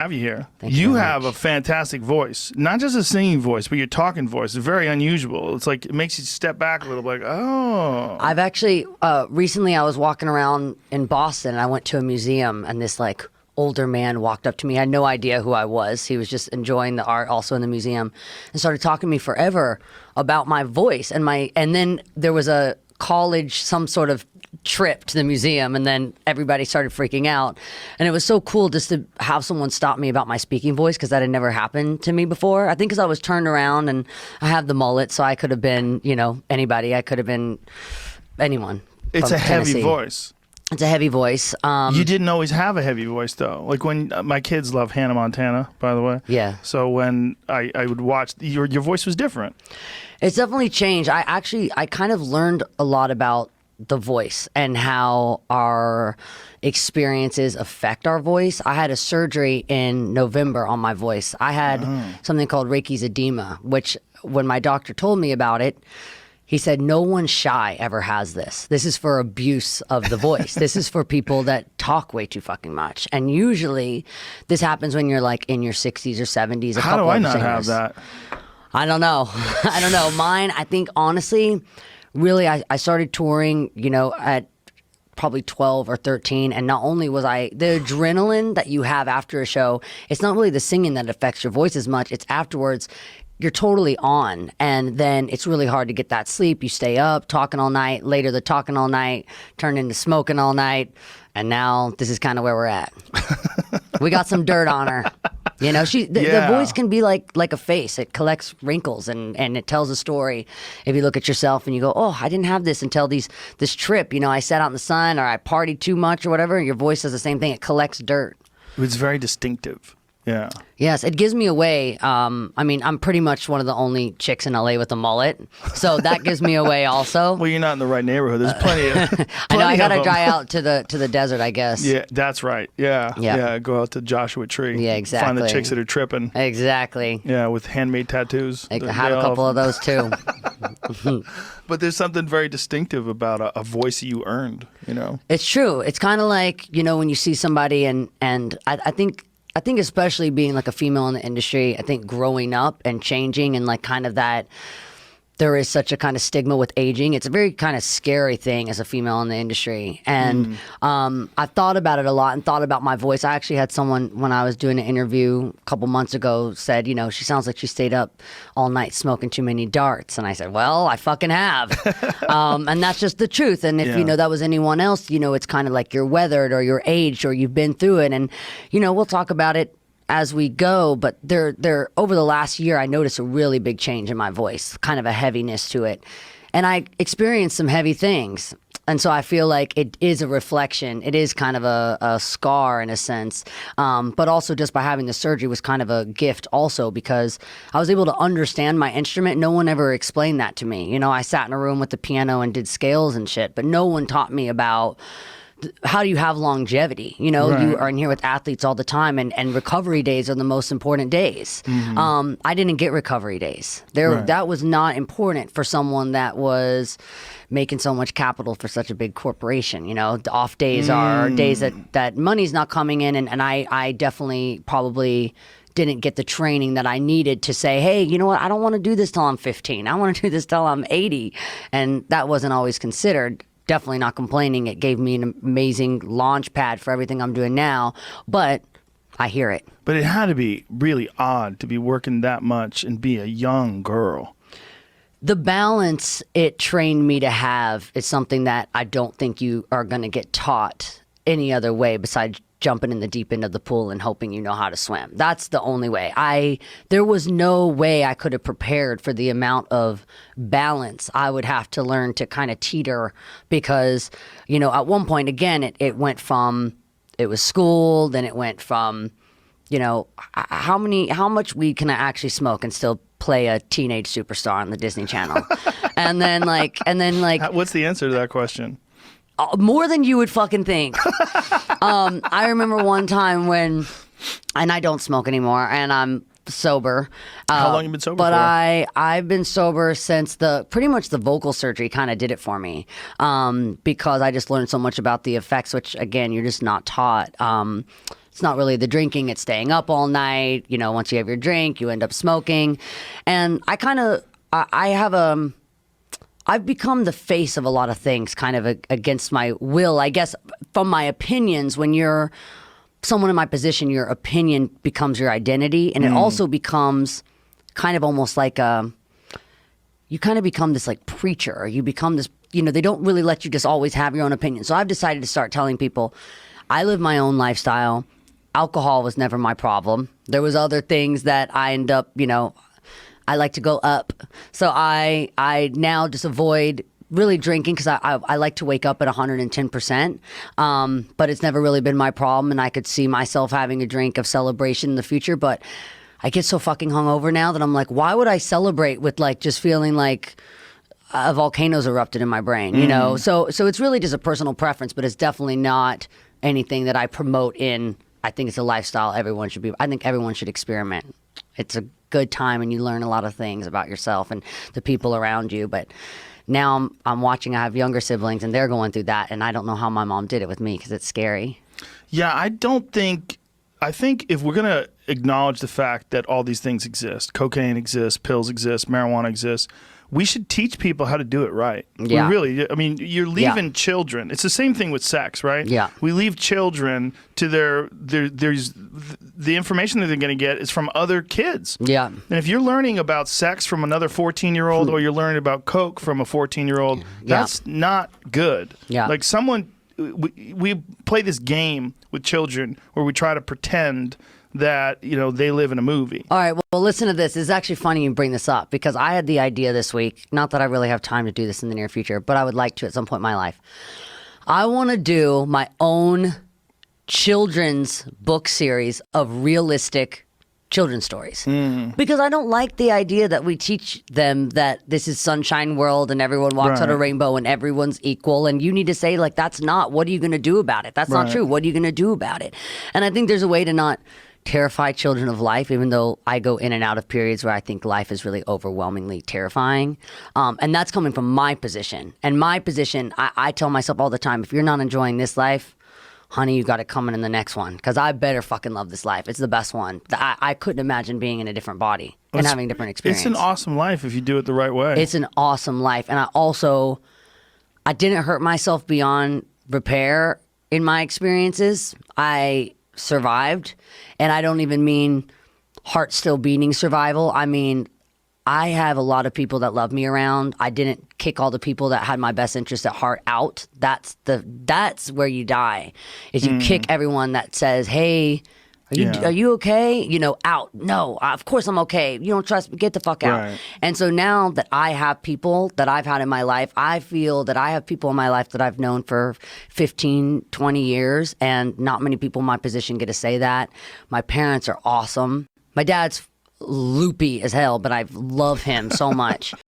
have you here. Thank You you very have much. a fantastic voice, not just a singing voice, but your talking voice. It's very unusual. It's like it makes you step back a little, like, oh. I've actually recently I was walking around in Boston and I went to a museum and this like older man walked up to me. I had no idea who I was. He was just enjoying the art also in the museum and started talking to me forever about my voice and then there was a college, some sort of trip to the museum, and then everybody started freaking out, and it was so cool just to have someone stop me about my speaking voice, because that had never happened to me before. I think because I was turned around and I have the mullet, so I could have been, you know, anybody. I could have been anyone. It's a heavy Tennessee. Voice. It's a heavy voice. You didn't always have a heavy voice, though. Like when my kids love Hannah Montana, by the way. Yeah. So when I would watch, your voice was different. It's definitely changed. I kind of learned a lot about the voice and how our experiences affect our voice. I had a surgery in November on my voice. I had something called Reiki's edema, which when my doctor told me about it, he said, no one shy ever has this. This is for abuse of the voice. This is for people that talk way too fucking much. And usually this happens when you're like in your 60s or 70s. How do I not have that? I don't know. I don't know. Mine, I think, honestly, really, I started touring, you know, at probably 12 or 13. And not only was the adrenaline that you have after a show, it's not really the singing that affects your voice as much. It's afterwards. You're totally on, and then it's really hard to get that sleep. You stay up talking all night. Later, the talking all night turned into smoking all night, and now this is kind of where we're at. We got some dirt on her. You know, the voice can be like a face. It collects wrinkles and it tells a story. If you look at yourself and you go, oh, I didn't have this until this trip. You know, I sat out in the sun or I partied too much or whatever. Your voice does the same thing. It collects dirt. It's very distinctive. Yeah. Yes, it gives me away. I mean, I'm pretty much one of the only chicks in LA with a mullet, so that gives me away also. Well, you're not in the right neighborhood. There's plenty of. I know I gotta dry out to the desert, I guess. Yeah, that's right. Yeah. Go out to Joshua Tree. Yeah, exactly. Find the chicks that are tripping. Exactly. Yeah, with handmade tattoos. I have a couple of those too. But there's something very distinctive about a voice you earned. You know. It's true. It's kind of like, you know, when you see somebody and I think especially being like a female in the industry, I think growing up and changing and like kind of that there is such a kind of stigma with aging. It's a very kind of scary thing as a female in the industry. And I thought about it a lot and thought about my voice. I actually had someone, when I was doing an interview a couple months ago, said, you know, she sounds like she stayed up all night smoking too many darts. And I said, well, I fucking have. And that's just the truth. And if, you know, that was anyone else, you know, it's kind of like you're weathered or you're aged or you've been through it. And, you know, we'll talk about it as we go, but there over the last year, I noticed a really big change in my voice, kind of a heaviness to it. And I experienced some heavy things. And so I feel like it is a reflection. It is kind of a scar in a sense. But also just by having the surgery was kind of a gift also, because I was able to understand my instrument. No one ever explained that to me. You know, I sat in a room with the piano and did scales and shit, but no one taught me about how do you have longevity? You know, you are in here with athletes all the time, and recovery days are the most important days. I didn't get recovery days. That was not important for someone that was making so much capital for such a big corporation. You know, the off days are days that money's not coming in, and I definitely probably didn't get the training that I needed to say, hey, you know what, I don't want to do this till I'm 15. I want to do this till I'm 80. And that wasn't always considered. Definitely not complaining. It gave me an amazing launch pad for everything I'm doing now, but I hear it. But it had to be really odd to be working that much and be a young girl. The balance it trained me to have is something that I don't think you are going to get taught any other way besides jumping in the deep end of the pool and hoping you know how to swim. That's the only way. There was no way I could have prepared for the amount of balance I would have to learn to kind of teeter, because, you know, at one point, again, it went from, it was school, then it went from, you know, how much weed can I actually smoke and still play a teenage superstar on the Disney Channel? and then like What's the answer to that question? More than you would fucking think. I remember one time when, and I don't smoke anymore, and I'm sober. How long you been sober but for? I've been sober since pretty much the vocal surgery kind of did it for me, because I just learned so much about the effects, which again, you're just not taught. It's not really the drinking, it's staying up all night. You know, once you have your drink, you end up smoking. And I've become the face of a lot of things kind of against my will, I guess, from my opinions. When you're someone in my position, your opinion becomes your identity. And it also becomes kind of almost like you kind of become this like preacher. You become this, you know, they don't really let you just always have your own opinion. So I've decided to start telling people I live my own lifestyle. Alcohol was never my problem. There was other things that I end up, you know, I like to go up. So I now just avoid really drinking because I like to wake up at 110%. But it's never really been my problem. And I could see myself having a drink of celebration in the future. But I get so fucking hungover now that I'm like, why would I celebrate with like just feeling like a volcano's erupted in my brain, you know? So it's really just a personal preference, but it's definitely not anything that I promote in. I think it's a lifestyle I think everyone should experiment. It's a good time and you learn a lot of things about yourself and the people around you. But now I'm watching, I have younger siblings and they're going through that. And I don't know how my mom did it with me because it's scary. Yeah, I think if we're going to acknowledge the fact that all these things exist, cocaine exists, pills exist, marijuana exists, we should teach people how to do it right. Yeah. I mean, you're leaving children. It's the same thing with sex, right? Yeah. We leave children to there's the information that they're going to get is from other kids. Yeah. And if you're learning about sex from another 14-year-old or you're learning about coke from a 14-year-old, that's not good. Yeah. Like we play this game with children where we try to pretend that, you know, they live in a movie. All right, well, listen to this. It's actually funny you bring this up because I had the idea this week, not that I really have time to do this in the near future, but I would like to at some point in my life. I want to do my own children's book series of realistic children's stories because I don't like the idea that we teach them that this is sunshine world and everyone walks on a rainbow and everyone's equal, and you need to say like that's not, what are you going to do about it? That's not true. What are you going to do about it? And I think there's a way to not terrify children of life, even though I go in and out of periods where I think life is really overwhelmingly terrifying. And that's coming from my position. And my position, I tell myself all the time, if you're not enjoying this life, honey, you got it coming in the next one. Because I better fucking love this life. It's the best one. I couldn't imagine being in a different body and having a different experience. It's an awesome life if you do it the right way. It's an awesome life. And I didn't hurt myself beyond repair in my experiences. I survived. And I don't even mean heart still beating survival. I mean, I have a lot of people that love me around. I didn't kick all the people that had my best interest at heart out. That's where you die. Is you kick everyone that says, "Hey, are you okay?" You know, out. No, of course I'm okay. You don't trust me, get the fuck out. Right. And so now that I have people that I've had in my life, I feel that I have people in my life that I've known for 15, 20 years, and not many people in my position get to say that. My parents are awesome. My dad's loopy as hell, but I love him so much.